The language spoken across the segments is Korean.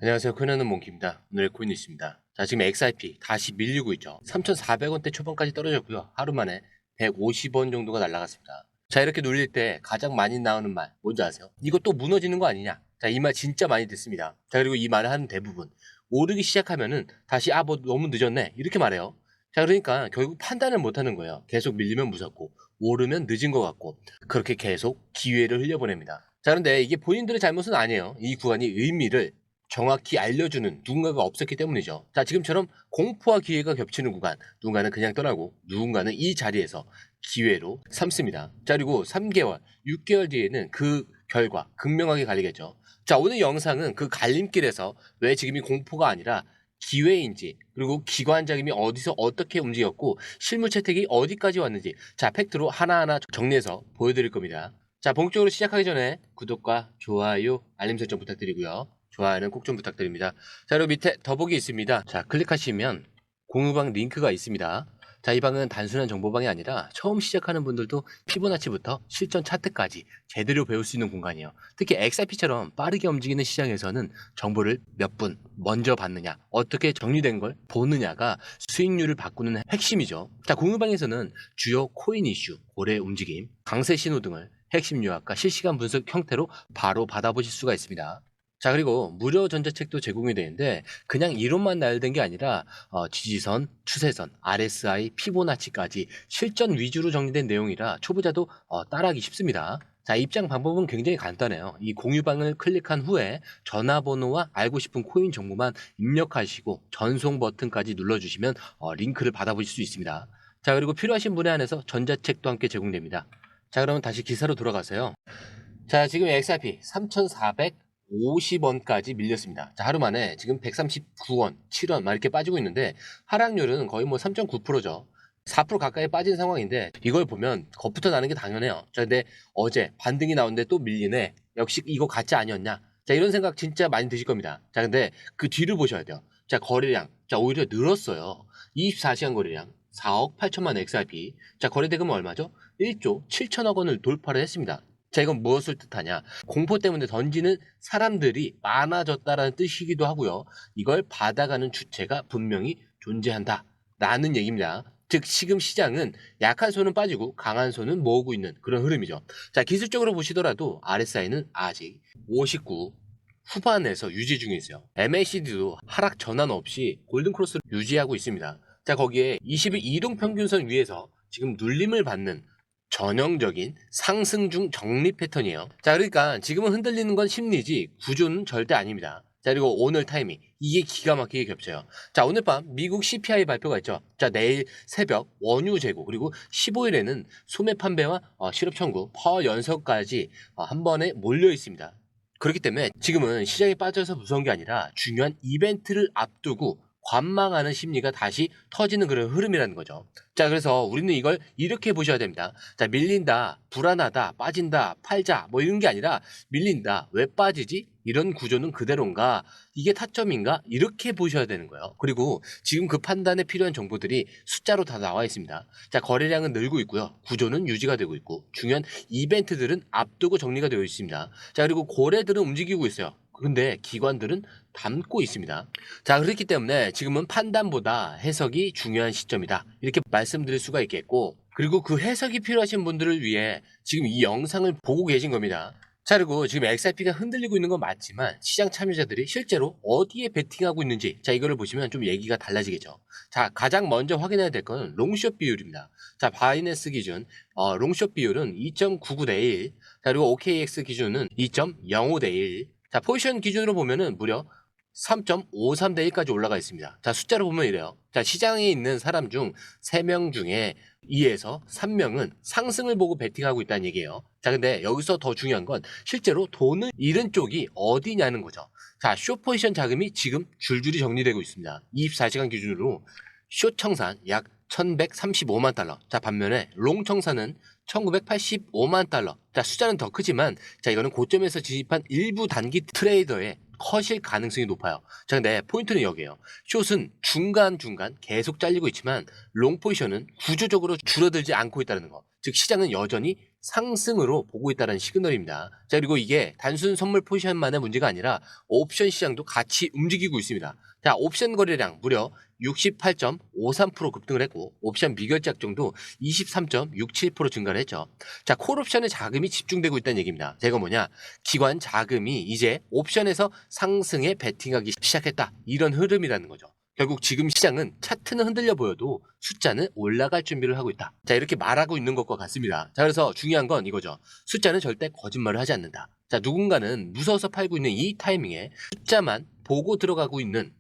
안녕하세요. 코인하는 몽키입니다. 오늘의 코인 뉴스입니다. 자, 지금 XRP 다시 밀리고 있죠. 3,400원대 초반까지 떨어졌고요. 하루 만에 150원 정도가 날아갔습니다. 자, 이렇게 눌릴 때 가장 많이 나오는 말 뭔지 아세요? 이거 또 무너지는 거 아니냐? 자, 이 말 진짜 많이 듣습니다. 자, 그리고 이 말을 하는 대부분 오르기 시작하면은 다시 뭐 너무 늦었네 이렇게 말해요. 자, 그러니까 결국 판단을 못 하는 거예요. 계속 밀리면 무섭고 오르면 늦은 것 같고 그렇게 계속 기회를 흘려보냅니다. 자, 그런데 이게 본인들의 잘못은 아니에요. 이 구간이 의미를 정확히 알려주는 누군가가 없었기 때문이죠. 자, 지금처럼 공포와 기회가 겹치는 구간, 누군가는 그냥 떠나고 누군가는 이 자리에서 기회로 삼습니다. 자, 그리고 3개월, 6개월 뒤에는 그 결과 극명하게 갈리겠죠. 자, 오늘 영상은 그 갈림길에서 왜 지금이 공포가 아니라 기회인지, 그리고 기관 자금이 어디서 어떻게 움직였고 실물 채택이 어디까지 왔는지, 자, 팩트로 하나하나 정리해서 보여드릴 겁니다. 자, 본격적으로 시작하기 전에 구독과 좋아요, 알림 설정 부탁드리고요. 좋아요는 꼭 좀 부탁드립니다. 자, 그리고 밑에 더보기 있습니다. 자, 클릭하시면 공유방 링크가 있습니다. 자, 이 방은 단순한 정보방이 아니라 처음 시작하는 분들도 피보나치부터 실전 차트까지 제대로 배울 수 있는 공간이에요. 특히 XRP처럼 빠르게 움직이는 시장에서는 정보를 몇 분 먼저 받느냐, 어떻게 정리된 걸 보느냐가 수익률을 바꾸는 핵심이죠. 자, 공유방에서는 주요 코인 이슈, 고래 움직임, 강세 신호 등을 핵심 요약과 실시간 분석 형태로 바로 받아보실 수가 있습니다. 자, 그리고 무료 전자책도 제공이 되는데 그냥 이론만 나열된 게 아니라 지지선, 추세선, RSI, 피보나치까지 실전 위주로 정리된 내용이라 초보자도 따라하기 쉽습니다. 자, 입장 방법은 굉장히 간단해요. 이 공유방을 클릭한 후에 전화번호와 알고 싶은 코인 정보만 입력하시고 전송 버튼까지 눌러주시면 링크를 받아보실 수 있습니다. 자, 그리고 필요하신 분에 한해서 전자책도 함께 제공됩니다. 자, 그러면 다시 기사로 돌아가세요. 자, 지금 XRP 3,450원까지 밀렸습니다. 자, 하루 만에 지금 139원, 7원 막 이렇게 빠지고 있는데 하락률은 거의 뭐 3.9%죠. 4% 가까이 빠진 상황인데 이걸 보면 겁부터 나는 게 당연해요. 자, 근데 어제 반등이 나오는데 또 밀리네. 역시 이거 가짜 아니었냐? 자, 이런 생각 진짜 많이 드실 겁니다. 자, 근데 그 뒤를 보셔야 돼요. 자, 거래량. 자, 오히려 늘었어요. 24시간 거래량 4억 8천만 XRP. 자, 거래대금은 얼마죠? 1조 7천억 원을 돌파를 했습니다. 자, 이건 무엇을 뜻하냐? 공포 때문에 던지는 사람들이 많아졌다라는 뜻이기도 하고요. 이걸 받아가는 주체가 분명히 존재한다라는 얘기입니다. 즉, 지금 시장은 약한 손은 빠지고 강한 손은 모으고 있는 그런 흐름이죠. 자, 기술적으로 보시더라도 RSI는 아직 59 후반에서 유지 중에 있어요. MACD도 하락 전환 없이 골든크로스를 유지하고 있습니다. 자, 거기에 20일 이동평균선 위에서 지금 눌림을 받는 전형적인 상승 중 정리 패턴이에요. 자, 그러니까 지금은 흔들리는 건 심리지 구조는 절대 아닙니다. 자, 그리고 오늘 타이밍 이게 기가 막히게 겹쳐요. 자, 오늘 밤 미국 CPI 발표가 있죠. 자, 내일 새벽 원유 재고 그리고 15일에는 소매 판매와 실업 청구, 퍼 연설까지 한 번에 몰려 있습니다. 그렇기 때문에 지금은 시장에 빠져서 무서운 게 아니라 중요한 이벤트를 앞두고 관망하는 심리가 다시 터지는 그런 흐름이라는 거죠. 자, 그래서 우리는 이걸 이렇게 보셔야 됩니다. 자, 밀린다, 불안하다, 빠진다, 팔자, 뭐 이런 게 아니라 밀린다, 왜 빠지지? 이런 구조는 그대로인가? 이게 타점인가? 이렇게 보셔야 되는 거예요. 그리고 지금 그 판단에 필요한 정보들이 숫자로 다 나와 있습니다. 자, 거래량은 늘고 있고요. 구조는 유지가 되고 있고 중요한 이벤트들은 앞두고 정리가 되어 있습니다. 자, 그리고 고래들은 움직이고 있어요. 근데 기관들은 담고 있습니다. 자, 그렇기 때문에 지금은 판단보다 해석이 중요한 시점이다. 이렇게 말씀드릴 수가 있겠고, 그리고 그 해석이 필요하신 분들을 위해 지금 이 영상을 보고 계신 겁니다. 자, 그리고 지금 XRP가 흔들리고 있는 건 맞지만 시장 참여자들이 실제로 어디에 베팅하고 있는지, 자, 이거를 보시면 좀 얘기가 달라지겠죠. 자, 가장 먼저 확인해야 될 건 롱숏 비율입니다. 자, 바이낸스 기준 롱숏 비율은 2.99 대 1, 자, 그리고 OKX 기준은 2.05 대 1. 자, 포지션 기준으로 보면은 무려 3.53 대 1까지 올라가 있습니다. 자, 숫자로 보면 이래요. 자, 시장에 있는 사람 중 3명 중에 2에서 3명은 상승을 보고 베팅하고 있다는 얘기예요. 자, 근데 여기서 더 중요한 건 실제로 돈을 잃은 쪽이 어디냐는 거죠. 자, 숏 포지션 자금이 지금 줄줄이 정리되고 있습니다. 24시간 기준으로 숏 청산 약 1135만 달러. 자, 반면에 롱 청산은 1985만 달러. 자, 숫자는 더 크지만 자, 이거는 고점에서 진입한 일부 단기 트레이더의 컷일 가능성이 높아요. 자, 근데 포인트는 여기에요. 숏은 중간중간 계속 잘리고 있지만 롱 포지션은 구조적으로 줄어들지 않고 있다는 거. 즉 시장은 여전히 상승으로 보고 있다는 시그널입니다. 자, 그리고 이게 단순 선물 포지션만의 문제가 아니라 옵션 시장도 같이 움직이고 있습니다. 자, 옵션 거래량 무려 68.53% 급등을 했고 옵션 미결제 약정도 23.67% 증가를 했죠. 자, 콜옵션에 자금이 집중되고 있다는 얘기입니다. 제가 뭐냐? 기관 자금이 이제 옵션에서 상승에 베팅하기 시작했다. 이런 흐름이라는 거죠. 결국 지금 시장은 차트는 흔들려 보여도 숫자는 올라갈 준비를 하고 있다. 자, 이렇게 말하고 있는 것과 같습니다. 자, 그래서 중요한 건 이거죠. 숫자는 절대 거짓말을 하지 않는다. 자, 누군가는 무서워서 팔고 있는 이 타이밍에 숫자만 보고 들어가고 있는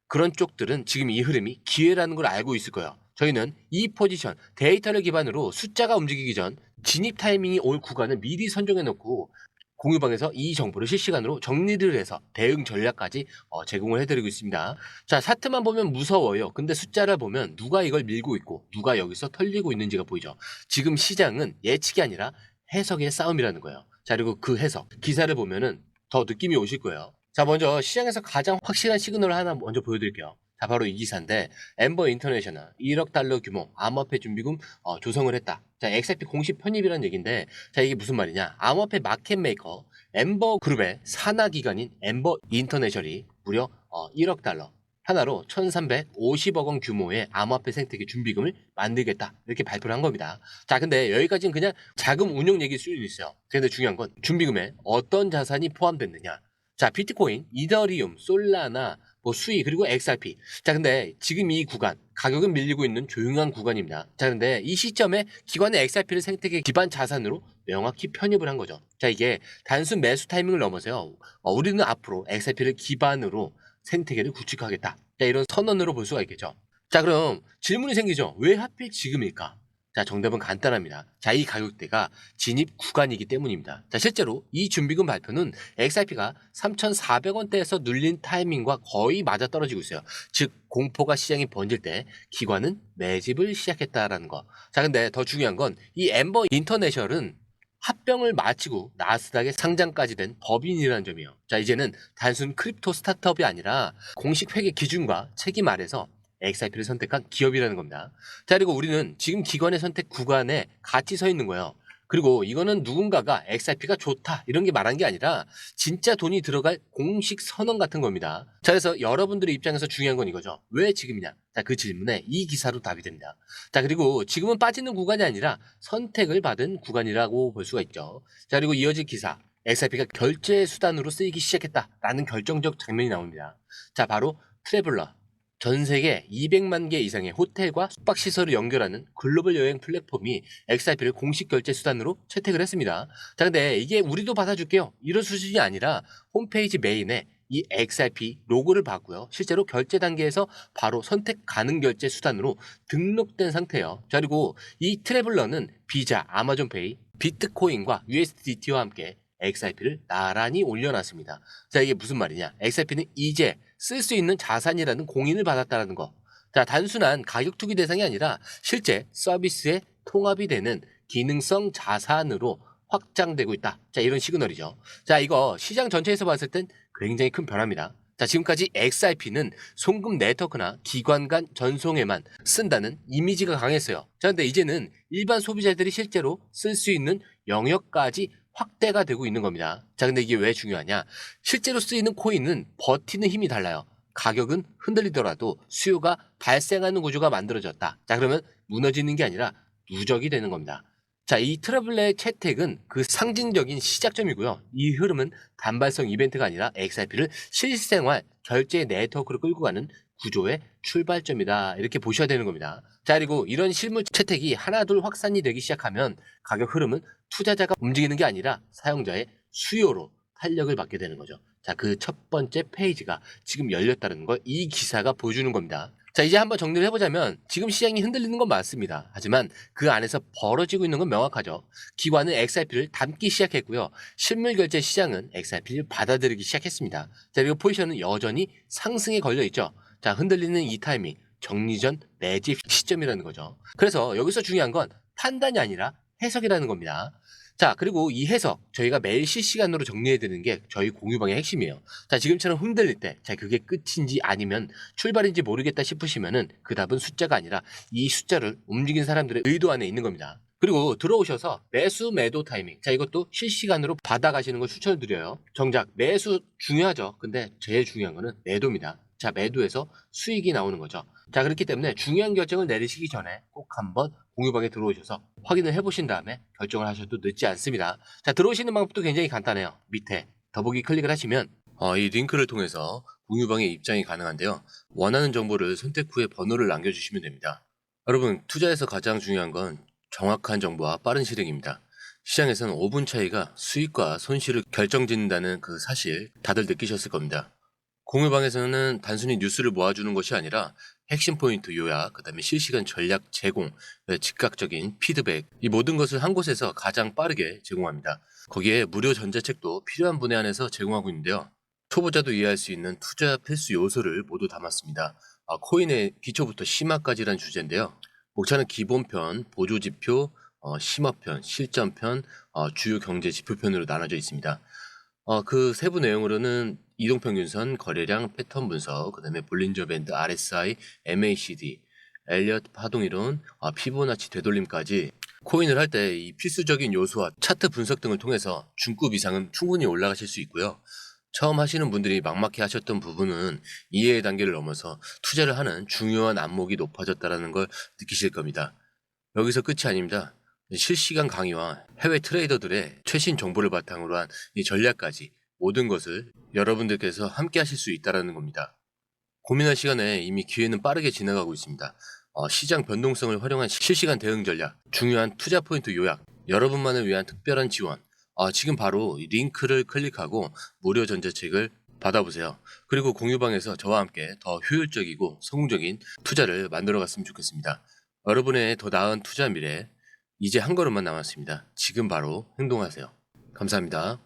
그런 쪽들은 지금 이 흐름이 기회라는 걸 알고 있을 거예요. 저희는 이 포지션, 데이터를 기반으로 숫자가 움직이기 전 진입 타이밍이 올 구간을 미리 선정해 놓고 공유방에서 이 정보를 실시간으로 정리를 해서 대응 전략까지 제공을 해드리고 있습니다. 자, 차트만 보면 무서워요. 근데 숫자를 보면 누가 이걸 밀고 있고 누가 여기서 털리고 있는지가 보이죠. 지금 시장은 예측이 아니라 해석의 싸움이라는 거예요. 자, 그리고 그 해석, 기사를 보면은 더 느낌이 오실 거예요. 자, 먼저 시장에서 가장 확실한 시그널을 하나 먼저 보여드릴게요. 자, 바로 이 기사인데 엠버 인터내셔널 1억 달러 규모 암호화폐 준비금 조성을 했다. 자, XRP 공식 편입이라는 얘기인데, 자, 이게 무슨 말이냐? 암호화폐 마켓 메이커 엠버 그룹의 산하 기관인 엠버 인터내셔널이 무려 1억 달러 하나로 1,350억 원 규모의 암호화폐 생태계 준비금을 만들겠다. 이렇게 발표를 한 겁니다. 자, 근데 여기까지는 그냥 자금 운용 얘기일 수는 있어요. 근데 중요한 건 준비금에 어떤 자산이 포함됐느냐? 자, 비트코인, 이더리움, 솔라나, 수이, 그리고 XRP. 자, 근데 지금 이 구간, 가격은 밀리고 있는 조용한 구간입니다. 자, 근데 이 시점에 기관의 XRP를 생태계 기반 자산으로 명확히 편입을 한 거죠. 자, 이게 단순 매수 타이밍을 넘어서요. 우리는 앞으로 XRP를 기반으로 생태계를 구축하겠다. 자, 이런 선언으로 볼 수가 있겠죠. 자, 그럼 질문이 생기죠. 왜 하필 지금일까? 자, 정답은 간단합니다. 자, 이 가격대가 진입 구간이기 때문입니다. 자, 실제로 이 준비금 발표는 XRP가 3,400원대에서 눌린 타이밍과 거의 맞아떨어지고 있어요. 즉, 공포가 시장에 번질 때 기관은 매집을 시작했다라는 거. 자, 근데 더 중요한 건 이 엠버 인터내셔널은 합병을 마치고 나스닥에 상장까지 된 법인이라는 점이에요. 자, 이제는 단순 크립토 스타트업이 아니라 공식 회계 기준과 책임 아래서 XRP를 선택한 기업이라는 겁니다. 자, 그리고 우리는 지금 기관의 선택 구간에 같이 서 있는 거예요. 그리고 이거는 누군가가 XRP가 좋다 이런 게 말한 게 아니라 진짜 돈이 들어갈 공식 선언 같은 겁니다. 자, 그래서 여러분들의 입장에서 중요한 건 이거죠. 왜 지금이냐? 자, 그 질문에 이 기사로 답이 됩니다. 자, 그리고 지금은 빠지는 구간이 아니라 선택을 받은 구간이라고 볼 수가 있죠. 자, 그리고 이어질 기사. XRP가 결제 수단으로 쓰이기 시작했다라는 결정적 장면이 나옵니다. 자, 바로 트래블러. 전 세계 200만 개 이상의 호텔과 숙박시설을 연결하는 글로벌 여행 플랫폼이 XRP를 공식 결제 수단으로 채택을 했습니다. 자, 근데 이게 우리도 받아줄게요. 이런 수준이 아니라 홈페이지 메인에 이 XRP 로고를 받고요. 실제로 결제 단계에서 바로 선택 가능 결제 수단으로 등록된 상태예요. 자, 그리고 이 트래블러는 비자, 아마존페이, 비트코인과 USDT와 함께 XRP를 나란히 올려놨습니다. 자, 이게 무슨 말이냐? XRP는 이제 쓸 수 있는 자산이라는 공인을 받았다는 거. 자, 단순한 가격 투기 대상이 아니라 실제 서비스에 통합이 되는 기능성 자산으로 확장되고 있다. 자, 이런 시그널이죠. 자, 이거 시장 전체에서 봤을 땐 굉장히 큰 변화입니다. 자, 지금까지 XRP는 송금 네트워크나 기관 간 전송에만 쓴다는 이미지가 강했어요. 자, 근데 이제는 일반 소비자들이 실제로 쓸 수 있는 영역까지 확대가 되고 있는 겁니다. 자, 근데 이게 왜 중요하냐? 실제로 쓰이는 코인은 버티는 힘이 달라요. 가격은 흔들리더라도 수요가 발생하는 구조가 만들어졌다. 자, 그러면 무너지는 게 아니라 누적이 되는 겁니다. 자, 이 트러블의 채택은 그 상징적인 시작점이고요. 이 흐름은 단발성 이벤트가 아니라 XRP를 실생활 결제 네트워크로 끌고 가는 구조의 출발점이다. 이렇게 보셔야 되는 겁니다. 자, 그리고 이런 실물 채택이 하나둘 확산이 되기 시작하면 가격 흐름은 투자자가 움직이는 게 아니라 사용자의 수요로 탄력을 받게 되는 거죠. 자, 그 첫 번째 페이지가 지금 열렸다는 걸 이 기사가 보여주는 겁니다. 자, 이제 한번 정리를 해보자면 지금 시장이 흔들리는 건 맞습니다. 하지만 그 안에서 벌어지고 있는 건 명확하죠. 기관은 XRP를 담기 시작했고요. 실물 결제 시장은 XRP를 받아들이기 시작했습니다. 자, 그리고 포지션은 여전히 상승에 걸려있죠. 자, 흔들리는 이 타이밍, 정리전 매집 시점이라는 거죠. 그래서 여기서 중요한 건 판단이 아니라 해석이라는 겁니다. 자, 그리고 이 해석 저희가 매일 실시간으로 정리해드리는 게 저희 공유방의 핵심이에요. 자, 지금처럼 흔들릴 때, 자, 그게 끝인지 아니면 출발인지 모르겠다 싶으시면은 그 답은 숫자가 아니라 이 숫자를 움직인 사람들의 의도 안에 있는 겁니다. 그리고 들어오셔서 매수 매도 타이밍. 자, 이것도 실시간으로 받아가시는 걸 추천을 드려요. 정작 매수 중요하죠. 근데 제일 중요한 거는 매도입니다. 자, 매도에서 수익이 나오는 거죠. 자, 그렇기 때문에 중요한 결정을 내리시기 전에 꼭 한번 공유방에 들어오셔서 확인을 해보신 다음에 결정을 하셔도 늦지 않습니다. 자, 들어오시는 방법도 굉장히 간단해요. 밑에 더보기 클릭을 하시면 이 링크를 통해서 공유방에 입장이 가능한데요. 원하는 정보를 선택 후에 번호를 남겨주시면 됩니다. 여러분, 투자에서 가장 중요한 건 정확한 정보와 빠른 실행입니다. 시장에서는 5분 차이가 수익과 손실을 결정짓는다는 그 사실 다들 느끼셨을 겁니다. 공유방에서는 단순히 뉴스를 모아주는 것이 아니라 핵심 포인트 요약, 그 다음에 실시간 전략 제공, 즉각적인 피드백, 이 모든 것을 한 곳에서 가장 빠르게 제공합니다. 거기에 무료 전자책도 필요한 분에 한해서 제공하고 있는데요. 초보자도 이해할 수 있는 투자 필수 요소를 모두 담았습니다. 코인의 기초부터 심화까지란 주제인데요. 목차는 기본편, 보조지표, 심화편, 실전편, 주요 경제 지표편으로 나눠져 있습니다. 그 세부 내용으로는 이동평균선, 거래량, 패턴 분석, 그 다음에 볼린저 밴드, RSI, MACD, 엘리엇 파동이론, 피보나치 되돌림까지 코인을 할 때 이 필수적인 요소와 차트 분석 등을 통해서 중급 이상은 충분히 올라가실 수 있고요. 처음 하시는 분들이 막막해 하셨던 부분은 이해의 단계를 넘어서 투자를 하는 중요한 안목이 높아졌다는 걸 느끼실 겁니다. 여기서 끝이 아닙니다. 실시간 강의와 해외 트레이더들의 최신 정보를 바탕으로 한 이 전략까지 모든 것을 여러분들께서 함께 하실 수 있다는 겁니다. 고민할 시간에 이미 기회는 빠르게 지나가고 있습니다. 시장 변동성을 활용한 실시간 대응 전략, 중요한 투자 포인트 요약, 여러분만을 위한 특별한 지원. 지금 바로 이 링크를 클릭하고 무료 전자책을 받아보세요. 그리고 공유방에서 저와 함께 더 효율적이고 성공적인 투자를 만들어 갔으면 좋겠습니다. 여러분의 더 나은 투자 미래, 이제 한 걸음만 남았습니다. 지금 바로 행동하세요. 감사합니다.